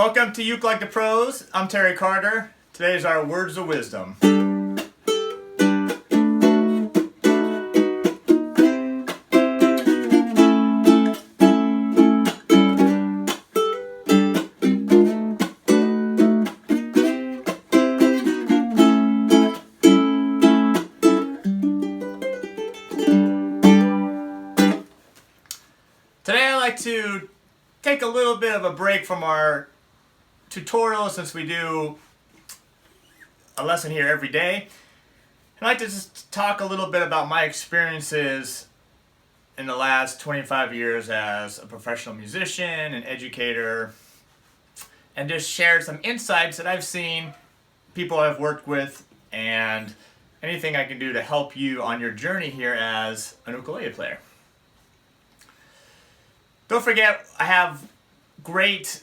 Welcome to Uke Like the Pros. I'm Terry Carter. Today is our Words of Wisdom. Today I'd like to take a little bit of a break from our tutorial since we do a lesson here every day. I'd like to just talk a little bit about my experiences in the last 25 years as a professional musician and educator, and just share some insights that I've seen, people I've worked with, and anything I can do to help you on your journey here as an ukulele player. Don't forget, I have great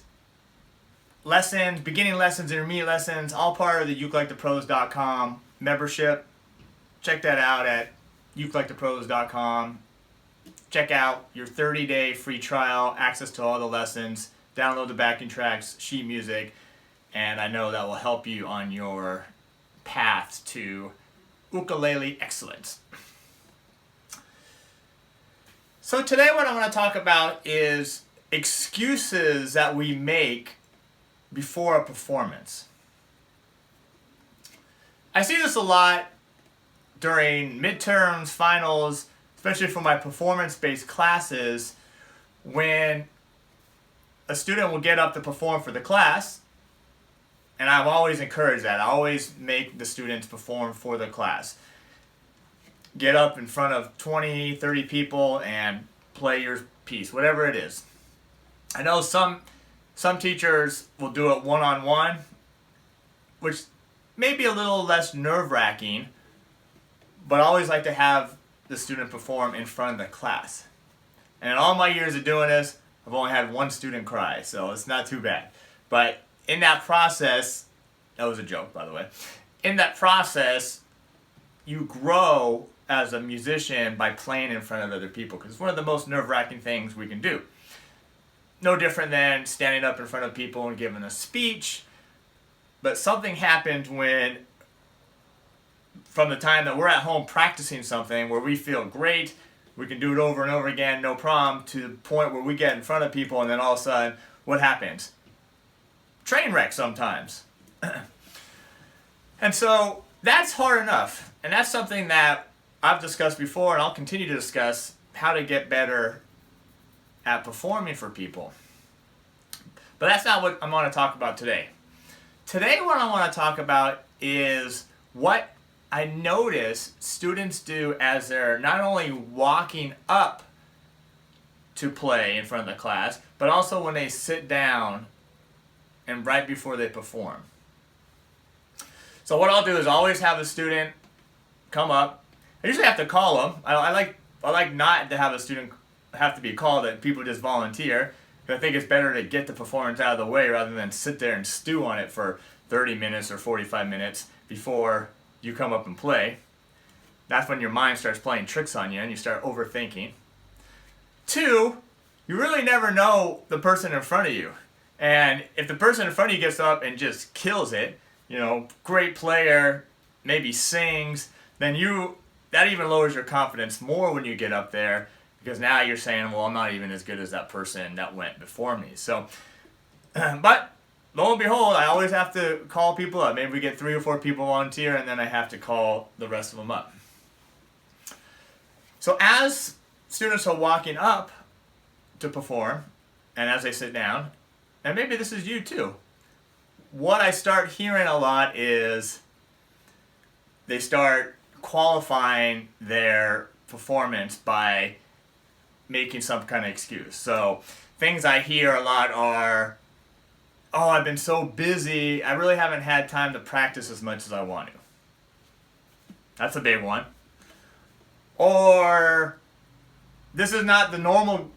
lessons, beginning lessons, intermediate lessons, all part of the ukelikeThePros.com membership. Check that out at ukelikeThePros.com. Check out your 30-day free trial, access to all the lessons, download the backing tracks, sheet music, and I know that will help you on your path to ukulele excellence. So today what I want to talk about is excuses that we make before a performance. I see this a lot during midterms, finals, especially for my performance-based classes, when a student will get up to perform for the class, and I've always encouraged that. I always make the students perform for the class. Get up in front of 20, 30 people and play your piece, whatever it is. I know some teachers will do it one-on-one, which may be a little less nerve-wracking, but I always like to have the student perform in front of the class. And in all my years of doing this, I've only had one student cry, so it's not too bad. But in that process, that was a joke, by the way. In that process, you grow as a musician by playing in front of other people, because it's one of the most nerve-wracking things we can do. No different than standing up in front of people and giving a speech, but something happened when, from the time that we're at home practicing something where we feel great, we can do it over and over again, no problem, to the point where we get in front of people and then all of a sudden, what happens? Train wreck sometimes. And so that's hard enough, and that's something that I've discussed before, and I'll continue to discuss how to get better at performing for people. But that's not what I'm going to talk about today. Today what I want to talk about is what I notice students do as they're not only walking up to play in front of the class, but also when they sit down and right before they perform. So what I'll do is always have a student come up. I usually have to call them. I like not to have a student have to be called, that people just volunteer. I think it's better to get the performance out of the way rather than sit there and stew on it for 30 minutes or 45 minutes before you come up and play. That's when your mind starts playing tricks on you and you start overthinking. 2, you really never know the person in front of you. And if the person in front of you gets up and just kills it, great player, maybe sings, then that even lowers your confidence more when you get up there, because now you're saying, well, I'm not even as good as that person that went before me. So, but lo and behold, I always have to call people up. Maybe we get 3 or 4 people volunteer, and then I have to call the rest of them up. So as students are walking up to perform, and as they sit down, and maybe this is you too, what I start hearing a lot is they start qualifying their performance by making some kind of excuse. So things I hear a lot are, oh, I've been so busy, I really haven't had time to practice as much as I want to. That's a big one. Or, this is not the normal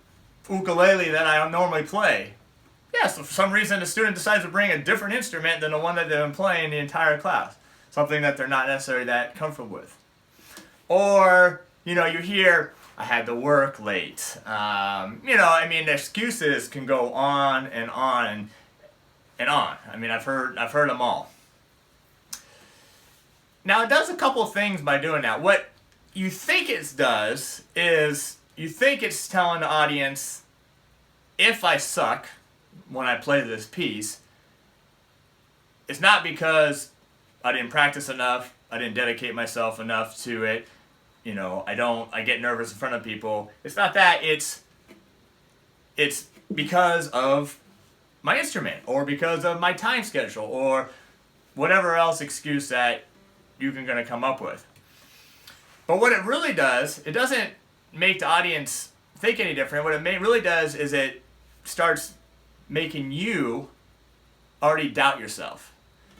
ukulele that I normally play. Yeah, so for some reason the student decides to bring a different instrument than the one that they've been playing the entire class. Something that they're not necessarily that comfortable with. Or, you hear, I had to work late. The excuses can go on. and on. I mean, I've heard them all. Now, it does a couple things by doing that. What you think it does is you think it's telling the audience, if I suck when I play this piece, it's not because I didn't practice enough, I didn't dedicate myself enough to it, I get nervous in front of people. It's not that, it's because of my instrument, or because of my time schedule, or whatever else excuse that you're going to come up with. But what it really does, it doesn't make the audience think any different. What it really does is it starts making you already doubt yourself.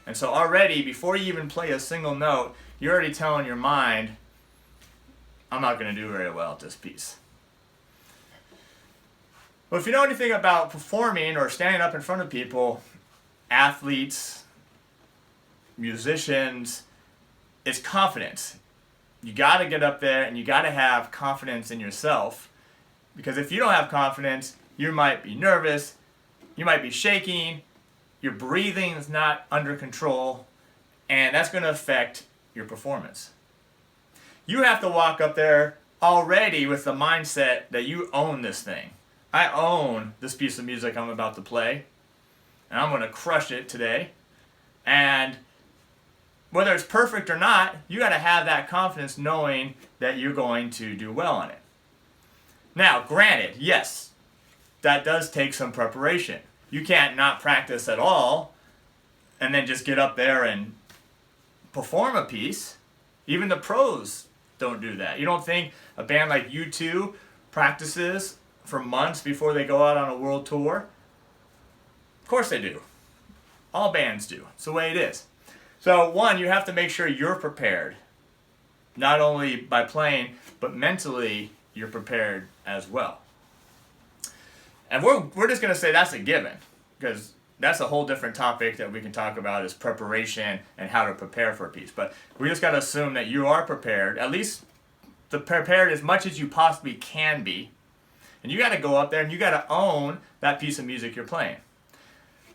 And so already, before you even play a single note, you're already telling your mind, I'm not going to do very well at this piece. Well, if you know anything about performing or standing up in front of people, athletes, musicians, it's confidence. You got to get up there and you got to have confidence in yourself, because if you don't have confidence, you might be nervous, you might be shaking, your breathing is not under control, and that's going to affect your performance. You have to walk up there already with the mindset that you own this thing. I own this piece of music I'm about to play, and I'm going to crush it today. And whether it's perfect or not, you got to have that confidence knowing that you're going to do well on it. Now, granted, yes, that does take some preparation. You can't not practice at all and then just get up there and perform a piece. Even the pros don't do that. You don't think a band like U2 practices for months before they go out on a world tour? Of course they do. All bands do. It's the way it is. So one, you have to make sure you're prepared. Not only by playing, but mentally you're prepared as well. And we're just going to say that's a given, because that's a whole different topic that we can talk about, is preparation and how to prepare for a piece. But we just got to assume that you are prepared, at least prepared as much as you possibly can be. And you got to go up there and you got to own that piece of music you're playing.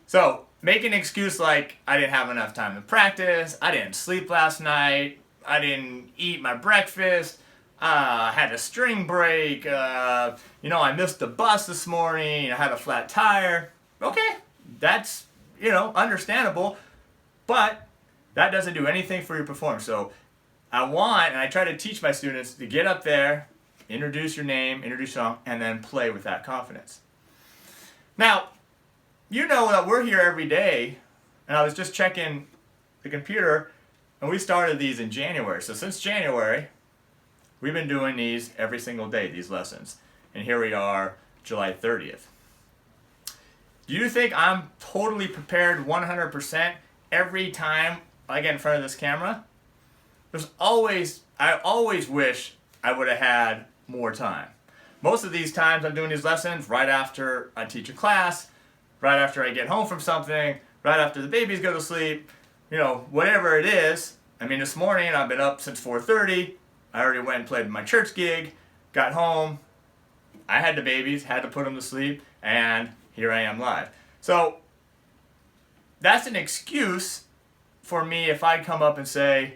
So make an excuse like, I didn't have enough time to practice, I didn't sleep last night, I didn't eat my breakfast, I had a string break, I missed the bus this morning, I had a flat tire. Okay, that's, understandable, but that doesn't do anything for your performance. So I try to teach my students to get up there, introduce your name, introduce your song, and then play with that confidence. Now, you know that we're here every day, and I was just checking the computer, and we started these in January. So since January, we've been doing these every single day, these lessons. And here we are, July 30th. Do you think I'm totally prepared 100% every time I get in front of this camera? I always wish I would have had more time. Most of these times I'm doing these lessons right after I teach a class, right after I get home from something, right after the babies go to sleep, whatever it is. I mean, this morning I've been up since 4:30. I already went and played my church gig, got home, I had the babies, had to put them to sleep, and here I am live. So that's an excuse for me if I come up and say,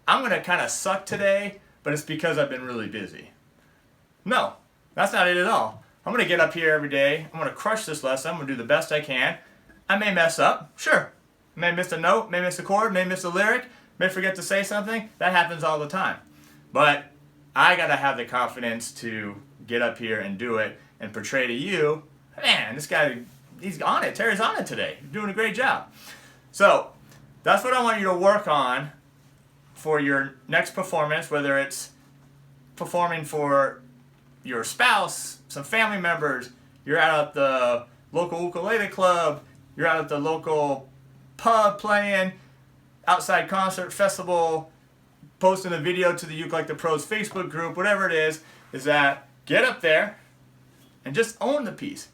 I'm going to kind of suck today, but it's because I've been really busy. No, that's not it at all. I'm going to get up here every day. I'm going to crush this lesson. I'm going to do the best I can. I may mess up. Sure. I may miss a note, may miss a chord, may miss a lyric, may forget to say something. That happens all the time. But I got to have the confidence to get up here and do it and portray to you, man, this guy, he's on it. Terry's on it today. You're doing a great job. So that's what I want you to work on for your next performance, whether it's performing for your spouse, some family members, you're out at the local ukulele club, you're out at the local pub playing, outside concert festival, posting a video to the Uke Like the Pros Facebook group, whatever it is that get up there and just own the piece.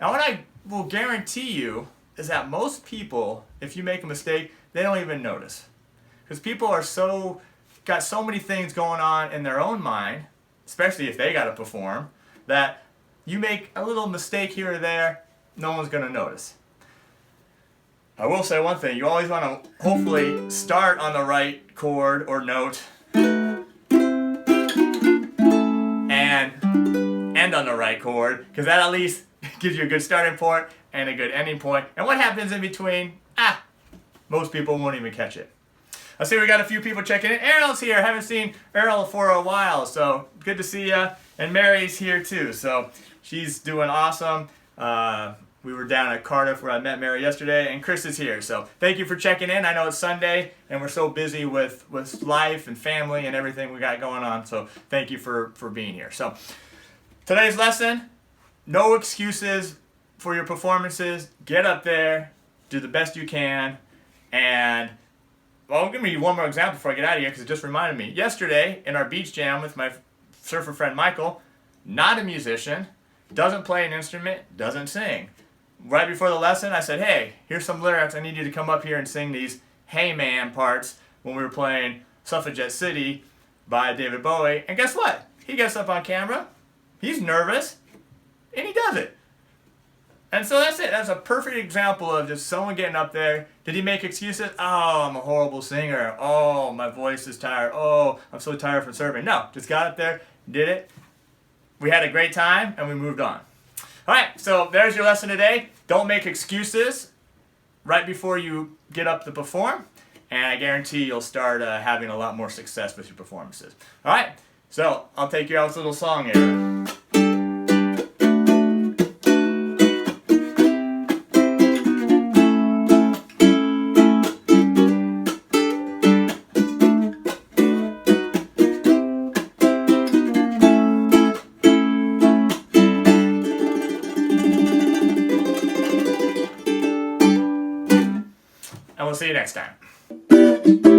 Now what I will guarantee you is that most people, if you make a mistake, they don't even notice. Because people are got so many things going on in their own mind, especially if they got to perform, that you make a little mistake here or there, no one's going to notice. I will say one thing, you always want to hopefully start on the right chord or note and end on the right chord, because that at least gives you a good starting point and a good ending point. And what happens in between? Most people won't even catch it. I see we got a few people checking in. Errol's here. I haven't seen Errol for a while, so good to see you. And Mary's here too, so she's doing awesome. We were down at Cardiff where I met Mary yesterday, and Chris is here. So thank you for checking in. I know it's Sunday, and we're so busy with life and family and everything we got going on, so thank you for being here. So today's lesson, no excuses for your performances. Get up there, do the best you can, and well, I'm going to give you one more example before I get out of here because it just reminded me. Yesterday in our beach jam with my surfer friend Michael, not a musician, doesn't play an instrument, doesn't sing. Right before the lesson, I said, hey, here's some lyrics. I need you to come up here and sing these Hey Man parts when we were playing Suffragette City by David Bowie. And guess what? He gets up on camera, he's nervous, and he does it. And so that's it. That's a perfect example of just someone getting up there. Did he make excuses? Oh, I'm a horrible singer. Oh, my voice is tired. Oh, I'm so tired from surfing. No, just got up there, did it. We had a great time, and we moved on. All right, so there's your lesson today. Don't make excuses right before you get up to perform, and I guarantee you'll start having a lot more success with your performances. All right, so I'll take you out with a little song here. And we'll see you next time.